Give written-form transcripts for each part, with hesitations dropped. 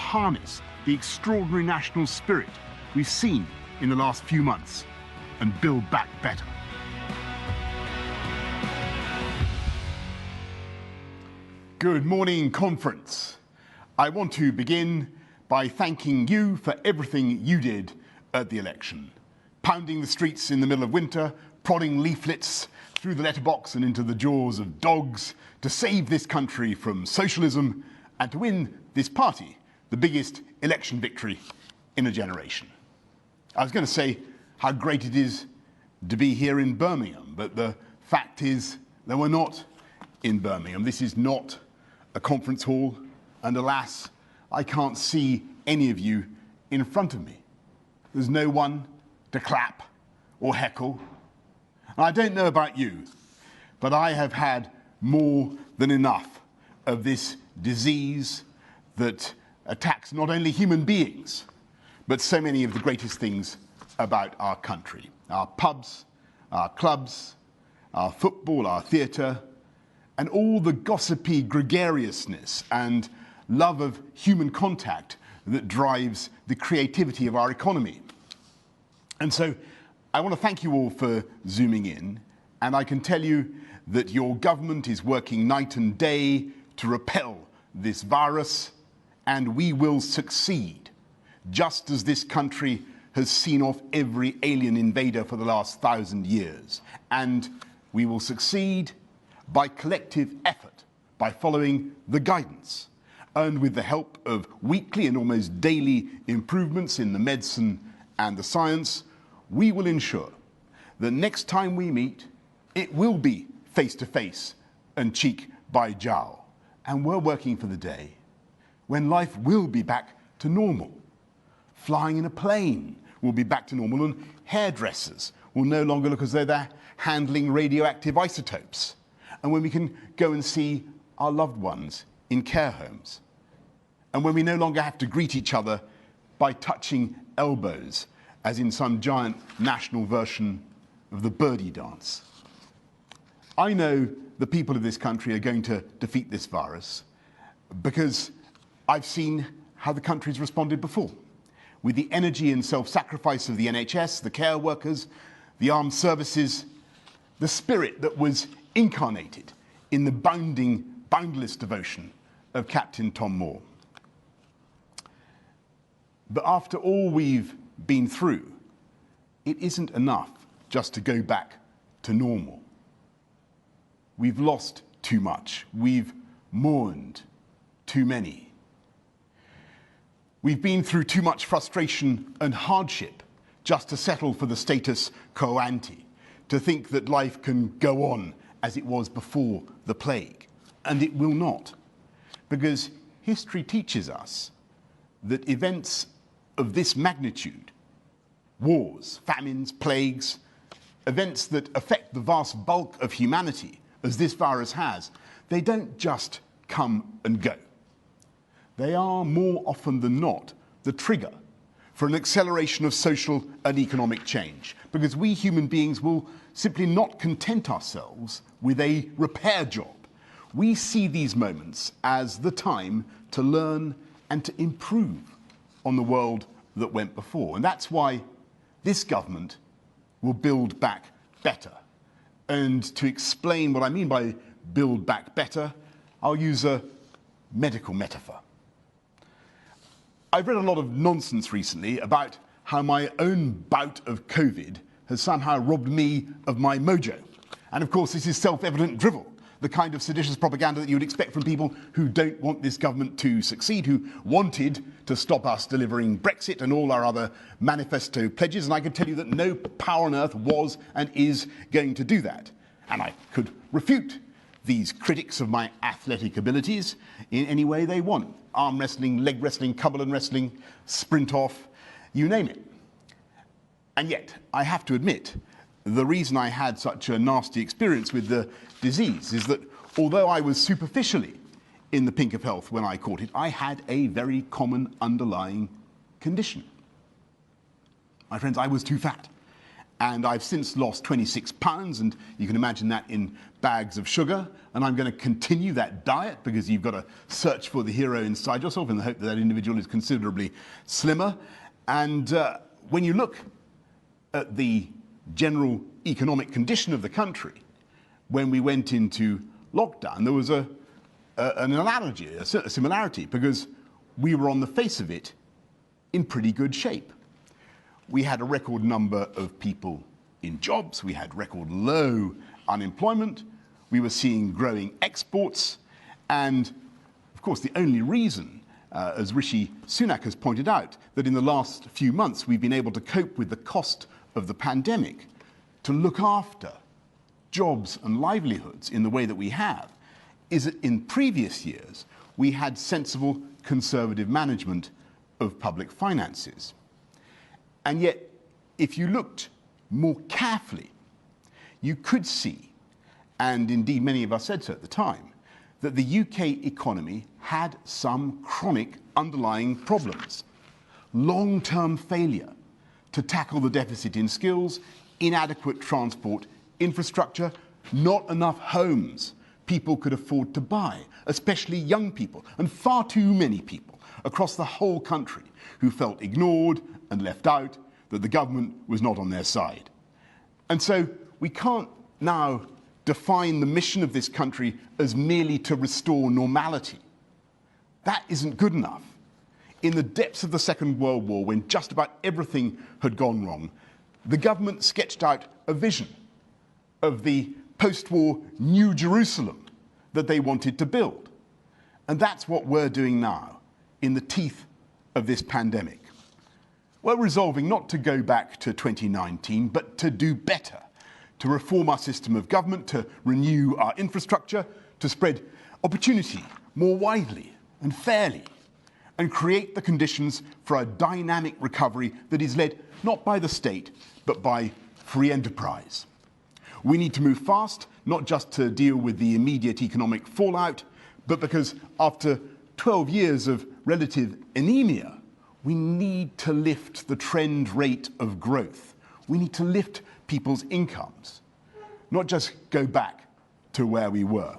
harness the extraordinary national spirit we've seen in the last few months and build back better. Good morning, conference. I want to begin by thanking you for everything you did at the election. Pounding the streets in the middle of winter, prodding leaflets through the letterbox and into the jaws of dogs to save this country from socialism and to win this party the biggest election victory in a generation. I was going to say how great it is to be here in Birmingham, but the fact is that we're not in Birmingham. This is not a conference hall, and alas, I can't see any of you in front of me. There's no one to clap or heckle. And I don't know about you, but I have had more than enough of this disease that attacks not only human beings, but so many of the greatest things about our country. Our pubs, our clubs, our football, our theatre, and all the gossipy gregariousness and love of human contact that drives the creativity of our economy. And so I want to thank you all for zooming in, and I can tell you that your government is working night and day to repel this virus, and we will succeed, just as this country has seen off every alien invader for the last 1,000 years. And we will succeed by collective effort, by following the guidance, and with the help of weekly and almost daily improvements in the medicine and the science, we will ensure that next time we meet, it will be face-to-face and cheek by jowl. And we're working for the day when life will be back to normal. Flying in a plane will be back to normal, and hairdressers will no longer look as though they're handling radioactive isotopes. And when we can go and see our loved ones in care homes. And when we no longer have to greet each other by touching elbows, as in some giant national version of the birdie dance. I know the people of this country are going to defeat this virus because I've seen how the country's responded before, with the energy and self-sacrifice of the NHS, the care workers, the armed services, the spirit that was incarnated in the boundless devotion of Captain Tom Moore. But after all we've been through, it isn't enough just to go back to normal. We've lost too much. We've mourned too many. We've been through too much frustration and hardship just to settle for the status quo ante, to think that life can go on as it was before the plague. And it will not, because history teaches us that events of this magnitude, wars, famines, plagues, events that affect the vast bulk of humanity, as this virus has, they don't just come and go. They are more often than not the trigger for an acceleration of social and economic change, because we human beings will simply not content ourselves with a repair job. We see these moments as the time to learn and to improve on the world that went before. And that's why this government will build back better. And to explain what I mean by build back better, I'll use a medical metaphor. I've read a lot of nonsense recently about how my own bout of COVID has somehow robbed me of my mojo. And of course, this is self-evident drivel, the kind of seditious propaganda that you would expect from people who don't want this government to succeed, who wanted to stop us delivering Brexit and all our other manifesto pledges. And I can tell you that no power on earth was and is going to do that. And I could refute these critics of my athletic abilities in any way they want. Arm wrestling, leg wrestling, Cumberland wrestling, sprint off, you name it. And yet, I have to admit, the reason I had such a nasty experience with the disease is that although I was superficially in the pink of health when I caught it, I had a very common underlying condition. My friends, I was too fat. And I've since lost 26 pounds, and you can imagine that in bags of sugar. And I'm going to continue that diet because you've got to search for the hero inside yourself in the hope that that individual is considerably slimmer. And when you look at the general economic condition of the country, when we went into lockdown, there was an analogy, a similarity, because we were on the face of it in pretty good shape. We had a record number of people in jobs, we had record low unemployment, we were seeing growing exports, and of course the only reason, as Rishi Sunak has pointed out, that in the last few months we've been able to cope with the cost of the pandemic, to look after jobs and livelihoods in the way that we have, is that in previous years we had sensible conservative management of public finances. And yet, if you looked more carefully, you could see, and indeed many of us said so at the time, that the UK economy had some chronic underlying problems. Long-term failure to tackle the deficit in skills, inadequate transport infrastructure, not enough homes people could afford to buy, especially young people, and far too many people across the whole country who felt ignored and left out, that the government was not on their side. And so we can't now define the mission of this country as merely to restore normality. That isn't good enough. In the depths of the Second World War, when just about everything had gone wrong, the government sketched out a vision of the post-war New Jerusalem that they wanted to build. And that's what we're doing now in the teeth of this pandemic. We're resolving not to go back to 2019, but to do better, to reform our system of government, to renew our infrastructure, to spread opportunity more widely and fairly, and create the conditions for a dynamic recovery that is led not by the state, but by free enterprise. We need to move fast, not just to deal with the immediate economic fallout, but because after 12 years of relative anemia, we need to lift the trend rate of growth. We need to lift people's incomes, not just go back to where we were.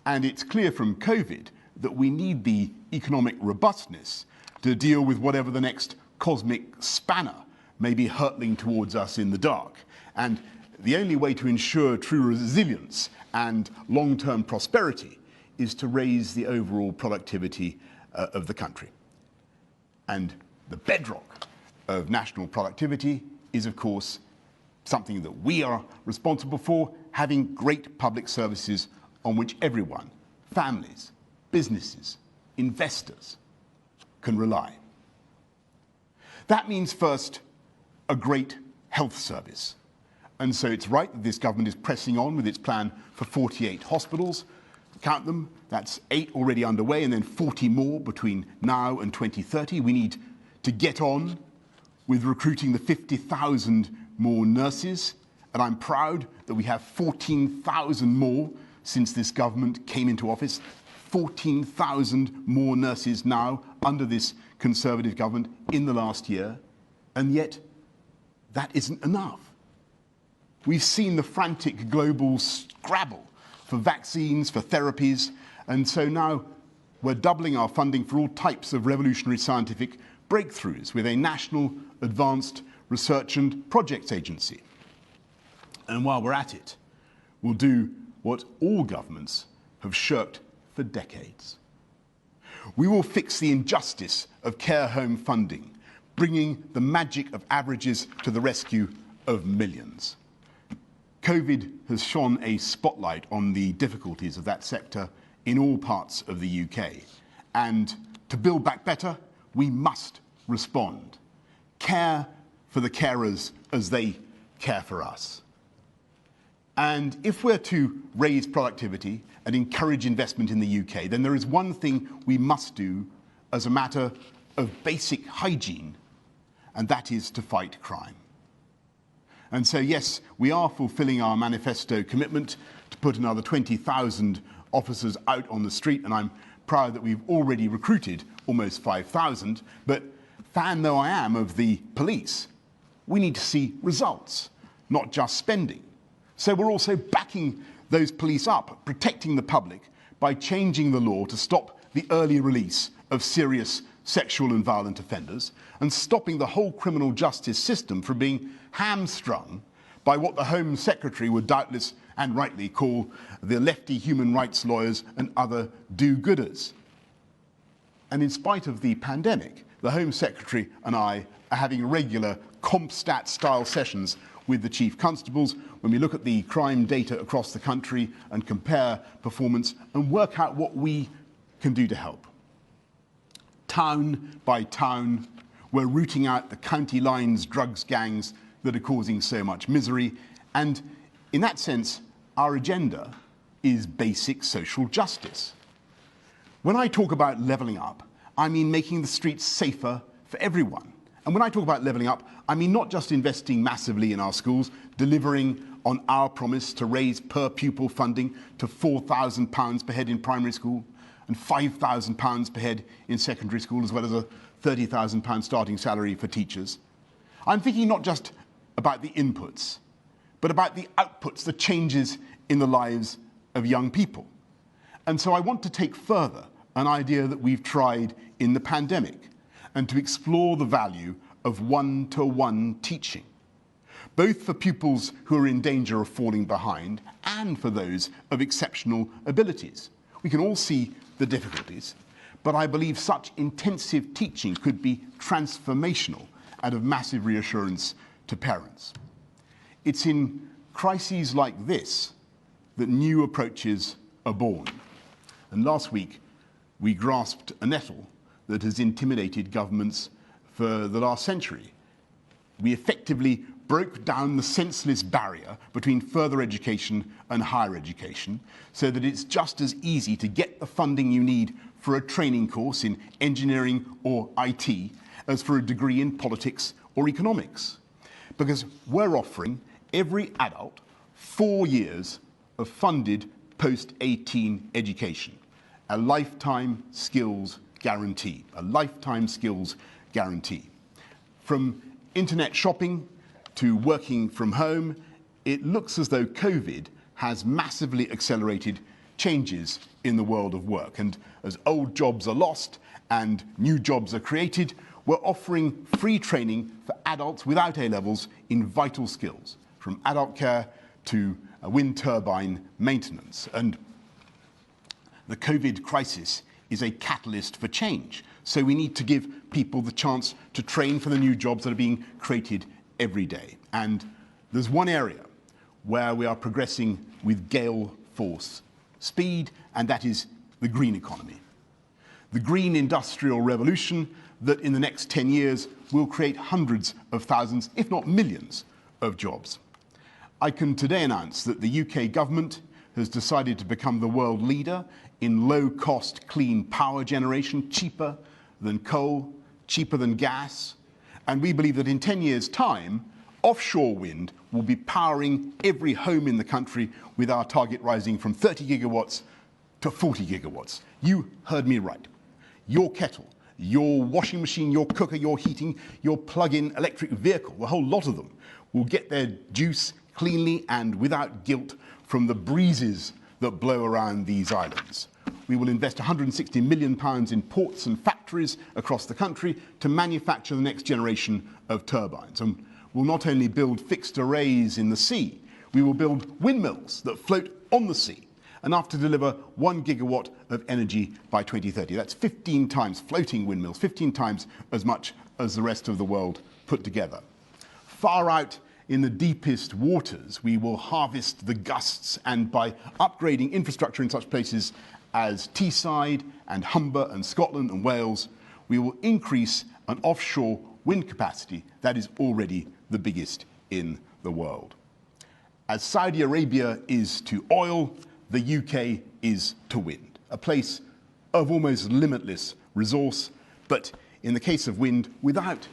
And it's clear from COVID that we need the economic robustness to deal with whatever the next cosmic spanner may be hurtling towards us in the dark. And the only way to ensure true resilience and long-term prosperity is to raise the overall productivity of the country. And the bedrock of national productivity is, of course, something that we are responsible for, having great public services on which everyone, families, businesses, investors, can rely. That means first, a great health service. And so it's right that this government is pressing on with its plan for 48 hospitals. Count them, that's 8 already underway, and then 40 more between now and 2030. We need to get on with recruiting the 50,000 more nurses, and I'm proud that we have 14,000 more since this government came into office. 14,000 more nurses now under this Conservative government in the last year, and yet that isn't enough. We've seen the frantic global scrabble for vaccines, for therapies, and so now we're doubling our funding for all types of revolutionary scientific breakthroughs with a national advanced research and projects agency. And while we're at it, we'll do what all governments have shirked for decades. We will fix the injustice of care home funding, bringing the magic of averages to the rescue of millions. COVID has shone a spotlight on the difficulties of that sector in all parts of the UK. And to build back better, we must respond. Care for the carers as they care for us. And if we're to raise productivity and encourage investment in the UK, then there is one thing we must do as a matter of basic hygiene, and that is to fight crime. And so, yes, we are fulfilling our manifesto commitment to put another 20,000 officers out on the street, and I'm proud that we've already recruited almost 5,000. But fan though I am of the police, we need to see results, not just spending. So we're also backing those police up, protecting the public by changing the law to stop the early release of serious sexual and violent offenders and stopping the whole criminal justice system from being hamstrung by what the Home Secretary would doubtless and rightly call the lefty human rights lawyers and other do-gooders. And in spite of the pandemic, the Home Secretary and I are having regular CompStat-style sessions with the Chief Constables when we look at the crime data across the country and compare performance and work out what we can do to help. Town by town, we're rooting out the county lines drugs gangs that are causing so much misery. And in that sense, our agenda is basic social justice. When I talk about levelling up, I mean making the streets safer for everyone. And when I talk about levelling up, I mean not just investing massively in our schools, delivering on our promise to raise per pupil funding to £4,000 per head in primary school and £5,000 per head in secondary school, as well as a £30,000 starting salary for teachers. I'm thinking not just about the inputs, but about the outputs, the changes in the lives of young people. And so I want to take further an idea that we've tried in the pandemic and to explore the value of one-to-one teaching, both for pupils who are in danger of falling behind and for those of exceptional abilities. We can all see the difficulties, but I believe such intensive teaching could be transformational and of massive reassurance to parents. It's in crises like this that new approaches are born. And last week, we grasped a nettle that has intimidated governments for the last century. We effectively broke down the senseless barrier between further education and higher education so that it's just as easy to get the funding you need for a training course in engineering or IT as for a degree in politics or economics. Because we're offering every adult 4 years of funded post-18 education, a lifetime skills guarantee, a lifetime skills guarantee. From internet shopping to working from home, it looks as though COVID has massively accelerated changes in the world of work. And as old jobs are lost and new jobs are created, we're offering free training for adults without A-levels in vital skills, from adult care to wind turbine maintenance. And the COVID crisis is a catalyst for change. So we need to give people the chance to train for the new jobs that are being created every day. And there's one area where we are progressing with gale force speed, and that is the green economy. The green industrial revolution that in the next 10 years will create hundreds of thousands, if not millions, of jobs. I can today announce that the UK government has decided to become the world leader in low-cost clean power generation, cheaper than coal, cheaper than gas. And we believe that in 10 years' time, offshore wind will be powering every home in the country, with our target rising from 30 gigawatts to 40 gigawatts. You heard me right. Your kettle, your washing machine, your cooker, your heating, your plug-in electric vehicle, the whole lot of them, will get their juice cleanly and without guilt from the breezes that blow around these islands. We will invest £160 million in ports and factories across the country to manufacture the next generation of turbines. And we'll not only build fixed arrays in the sea, we will build windmills that float on the sea, enough to deliver 1 gigawatt of energy by 2030. That's 15 times, floating windmills, 15 times as much as the rest of the world put together. Far out in the deepest waters, we will harvest the gusts, and by upgrading infrastructure in such places as Teesside and Humber and Scotland and Wales, we will increase an offshore wind capacity that is already the biggest in the world. As Saudi Arabia is to oil, the UK is to wind, a place of almost limitless resource, but in the case of wind, without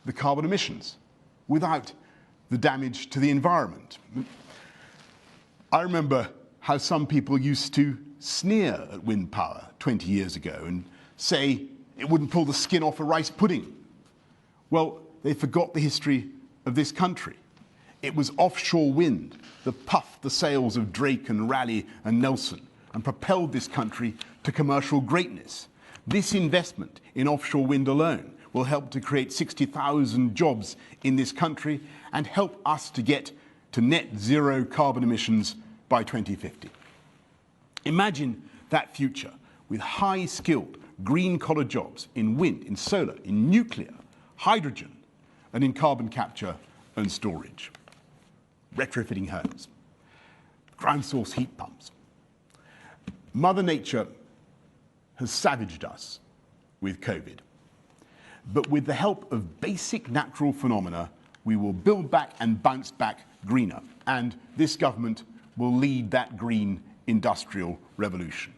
the carbon emissions, without the damage to the environment. I remember how some people used to sneer at wind power 20 years ago and say it wouldn't pull the skin off a rice pudding. Well, they forgot the history of this country. It was offshore wind that puffed the sails of Drake and Raleigh and Nelson and propelled this country to commercial greatness. This investment in offshore wind alone will help to create 60,000 jobs in this country and help us to get to net zero carbon emissions by 2050. Imagine that future with high-skilled, green-collar jobs in wind, in solar, in nuclear, hydrogen, and in carbon capture and storage. Retrofitting homes, ground source heat pumps. Mother Nature has savaged us with COVID. But with the help of basic natural phenomena, we will build back and bounce back greener. And this government will lead that green industrial revolution.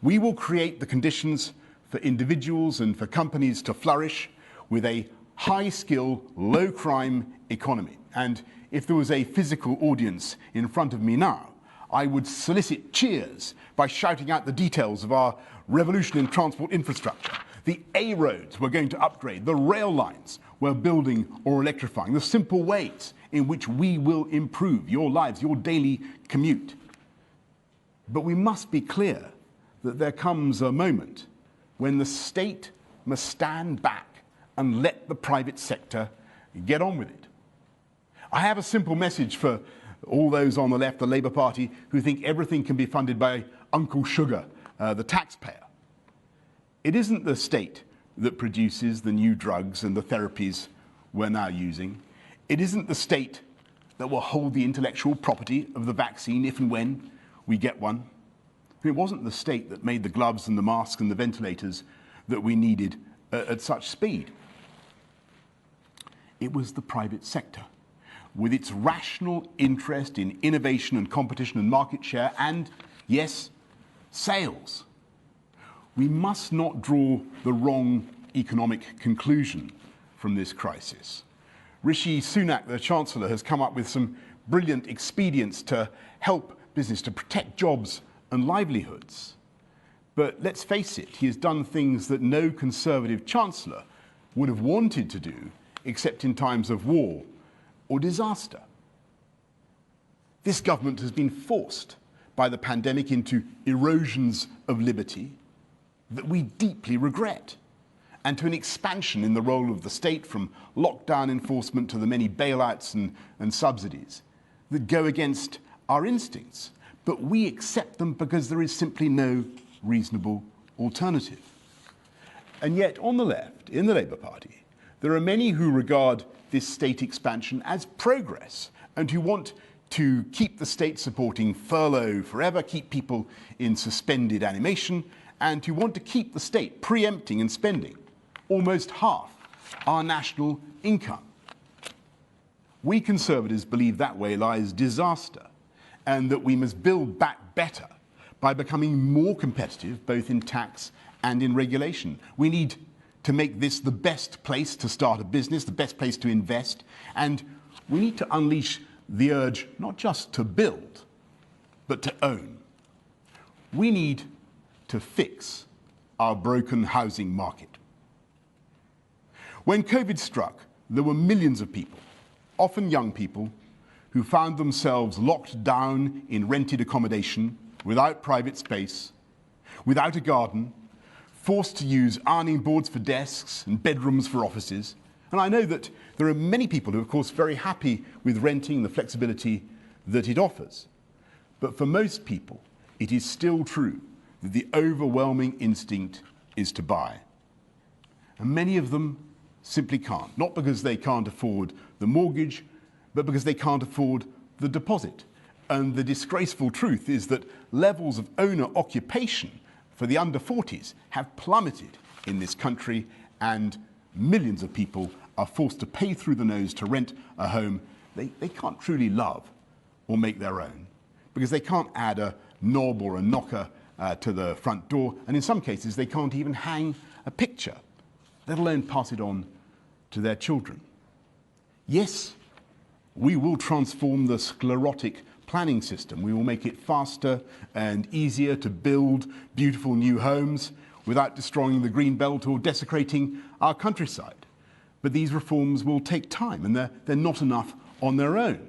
We will create the conditions for individuals and for companies to flourish with a high-skill, low-crime economy. And if there was a physical audience in front of me now, I would solicit cheers by shouting out the details of our revolution in transport infrastructure. The A roads we're going to upgrade, the rail lines we're building or electrifying, the simple ways in which we will improve your lives, your daily commute. But we must be clear that there comes a moment when the state must stand back and let the private sector get on with it. I have a simple message for all those on the left, the Labour Party, who think everything can be funded by Uncle Sugar, the taxpayer. It isn't the state that produces the new drugs and the therapies we're now using. It isn't the state that will hold the intellectual property of the vaccine if and when we get one. It wasn't the state that made the gloves and the masks and the ventilators that we needed at such speed. It was the private sector, with its rational interest in innovation and competition and market share and, yes, sales. We must not draw the wrong economic conclusion from this crisis. Rishi Sunak, the Chancellor, has come up with some brilliant expedients to help business, to protect jobs and livelihoods. But let's face it, he has done things that no Conservative Chancellor would have wanted to do except in times of war or disaster. This government has been forced by the pandemic into erosions of liberty that we deeply regret, and to an expansion in the role of the state, from lockdown enforcement to the many bailouts and subsidies that go against our instincts. But we accept them because there is simply no reasonable alternative. And yet, on the left, in the Labour Party, there are many who regard this state expansion as progress and who want to keep the state supporting furlough forever, keep people in suspended animation, and who want to keep the state preempting and spending almost half our national income. We Conservatives believe that way lies disaster, and that we must build back better by becoming more competitive, both in tax and in regulation. We need to make this the best place to start a business, the best place to invest, and we need to unleash the urge not just to build, but to own. We need to fix our broken housing market. When COVID struck, there were millions of people, often young people, who found themselves locked down in rented accommodation, without private space, without a garden, forced to use ironing boards for desks and bedrooms for offices. And I know that there are many people who are, of course, very happy with renting, the flexibility that it offers. But for most people, it is still true that the overwhelming instinct is to buy. And many of them simply can't, not because they can't afford the mortgage, but because they can't afford the deposit. And the disgraceful truth is that levels of owner occupation for the under 40s have plummeted in this country, and millions of people are forced to pay through the nose to rent a home they can't truly love or make their own, because they can't add a knob or a knocker to the front door, and in some cases they can't even hang a picture, let alone pass it on to their children. Yes, we will transform the sclerotic planning system. We will make it faster and easier to build beautiful new homes without destroying the green belt or desecrating our countryside. But these reforms will take time, and they're not enough on their own.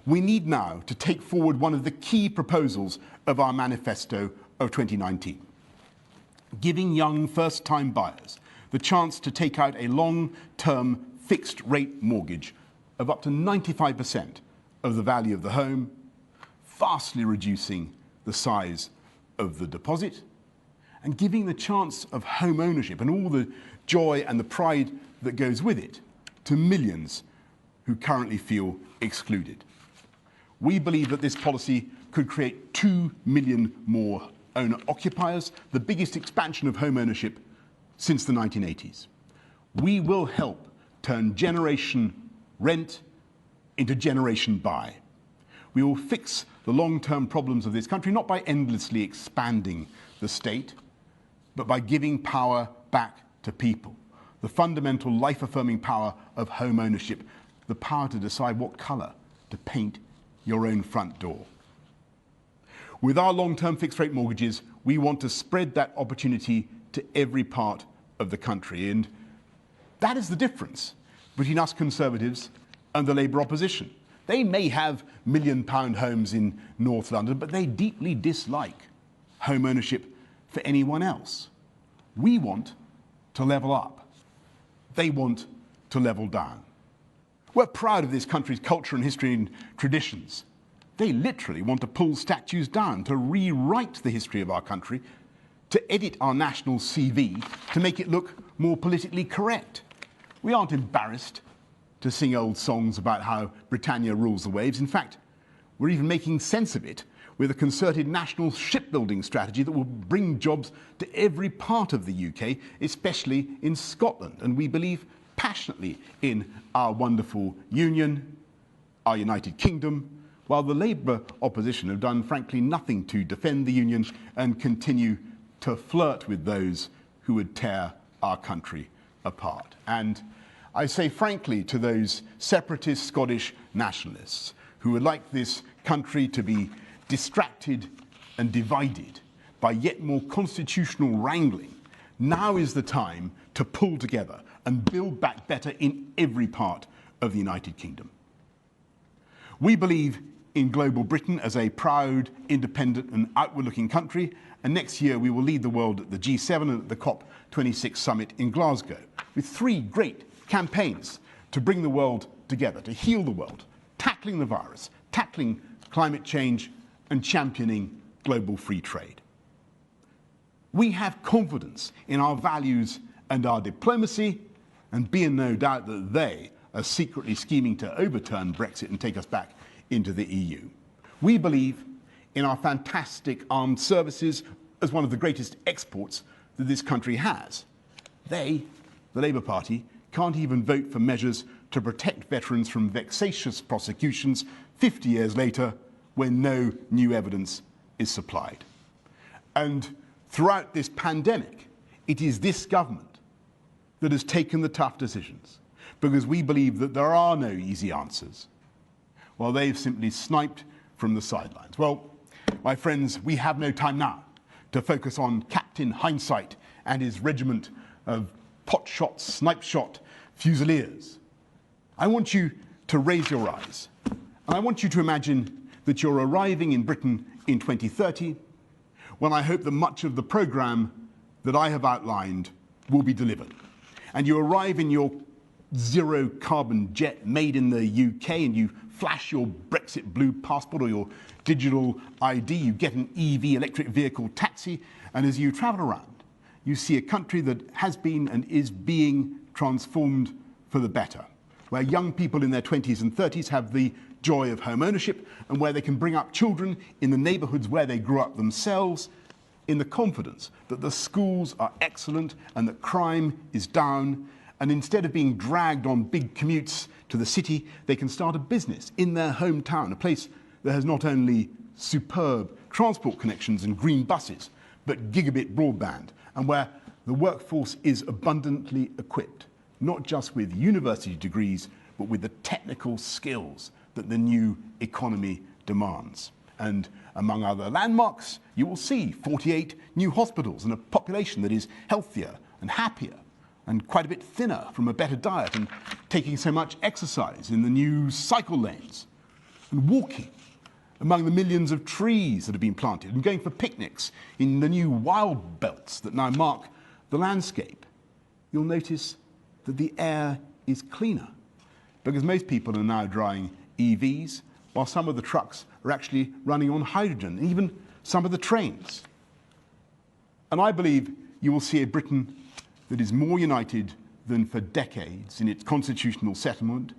We need now to take forward one of the key proposals of our manifesto of 2019, giving young first-time buyers the chance to take out a long-term fixed-rate mortgage of up to 95% of the value of the home, vastly reducing the size of the deposit, and giving the chance of home ownership and all the joy and the pride that goes with it to millions who currently feel excluded. We believe that this policy could create 2 million more owner-occupiers, the biggest expansion of home ownership since the 1980s. We will help turn generation rent into generation buy. We will fix the long-term problems of this country, not by endlessly expanding the state, but by giving power back to people. The fundamental life-affirming power of home ownership, the power to decide what colour to paint your own front door. With our long-term fixed-rate mortgages, we want to spread that opportunity to every part of the country. And that is the difference between us Conservatives and the Labour opposition. They may have million-pound homes in North London, but they deeply dislike home ownership for anyone else. We want to level up. They want to level down. We're proud of this country's culture and history and traditions. They literally want to pull statues down, to rewrite the history of our country, to edit our national CV, to make it look more politically correct. We aren't embarrassed to sing old songs about how Britannia rules the waves. In fact, we're even making sense of it with a concerted national shipbuilding strategy that will bring jobs to every part of the UK, especially in Scotland. And we believe passionately in our wonderful union, our United Kingdom, while the Labour opposition have done, frankly, nothing to defend the union and continue to flirt with those who would tear our country apart. And I say frankly to those separatist Scottish nationalists who would like this country to be distracted and divided by yet more constitutional wrangling, now is the time to pull together and build back better in every part of the United Kingdom. We believe in global Britain as a proud, independent and outward-looking country, and next year we will lead the world at the G7 and at the COP26 summit in Glasgow, with 3 great campaigns to bring the world together, to heal the world, tackling the virus, tackling climate change and championing global free trade. We have confidence in our values and our diplomacy, and be in no doubt that they are secretly scheming to overturn Brexit and take us back into the EU. We believe in our fantastic armed services as one of the greatest exports that this country has. They, the Labour Party, can't even vote for measures to protect veterans from vexatious prosecutions 50 years later when no new evidence is supplied. And throughout this pandemic, it is this government that has taken the tough decisions, because we believe that there are no easy answers, while they've simply sniped from the sidelines. Well, my friends, we have no time now to focus on Captain Hindsight and his regiment of pot-shot, snipe-shot fusiliers. I want you to raise your eyes, and I want you to imagine that you're arriving in Britain in 2030, when I hope that much of the programme that I have outlined will be delivered. And you arrive in your zero-carbon jet made in the UK, and you flash your Brexit blue passport or your digital ID, you get an EV electric vehicle taxi, and as you travel around, you see a country that has been and is being transformed for the better, where young people in their 20s and 30s have the joy of home ownership, and where they can bring up children in the neighbourhoods where they grew up themselves, in the confidence that the schools are excellent and that crime is down, and instead of being dragged on big commutes to the city, they can start a business in their hometown, a place that has not only superb transport connections and green buses, but gigabit broadband, and where the workforce is abundantly equipped, not just with university degrees, but with the technical skills that the new economy demands. And among other landmarks, you will see 48 new hospitals and a population that is healthier and happier, and quite a bit thinner from a better diet, and taking so much exercise in the new cycle lanes, and walking among the millions of trees that have been planted, and going for picnics in the new wild belts that now mark the landscape, you'll notice that the air is cleaner, because most people are now driving EVs, while some of the trucks are actually running on hydrogen, and even some of the trains. And I believe you will see a Britain that is more united than for decades in its constitutional settlement,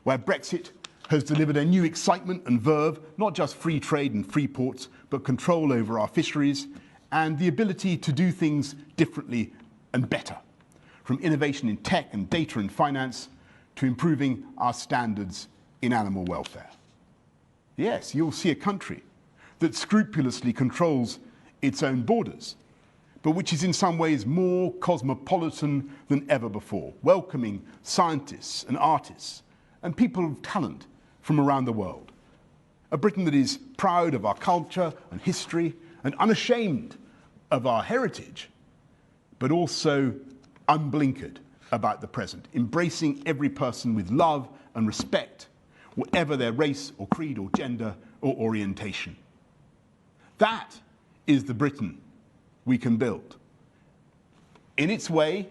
where Brexit has delivered a new excitement and verve, not just free trade and free ports, but control over our fisheries and the ability to do things differently and better, from innovation in tech and data and finance to improving our standards in animal welfare. Yes, you'll see a country that scrupulously controls its own borders, but which is in some ways more cosmopolitan than ever before, welcoming scientists and artists and people of talent from around the world. A Britain that is proud of our culture and history and unashamed of our heritage, but also unblinkered about the present, embracing every person with love and respect, whatever their race or creed or gender or orientation. That is the Britain we can build. In its way,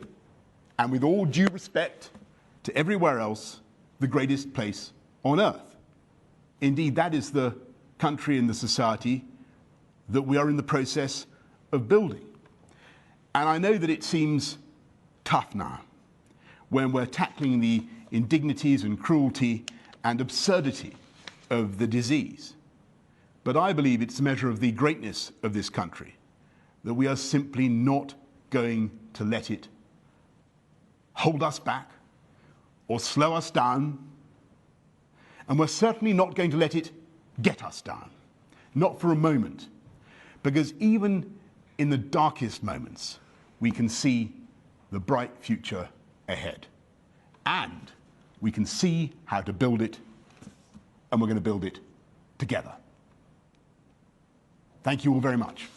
and with all due respect to everywhere else, the greatest place on earth. Indeed, that is the country and the society that we are in the process of building. And I know that it seems tough now, when we're tackling the indignities and cruelty and absurdity of the disease. But I believe it's a measure of the greatness of this country that we are simply not going to let it hold us back or slow us down. And we're certainly not going to let it get us down, not for a moment. Because even in the darkest moments, we can see the bright future ahead. And we can see how to build it, and we're going to build it together. Thank you all very much.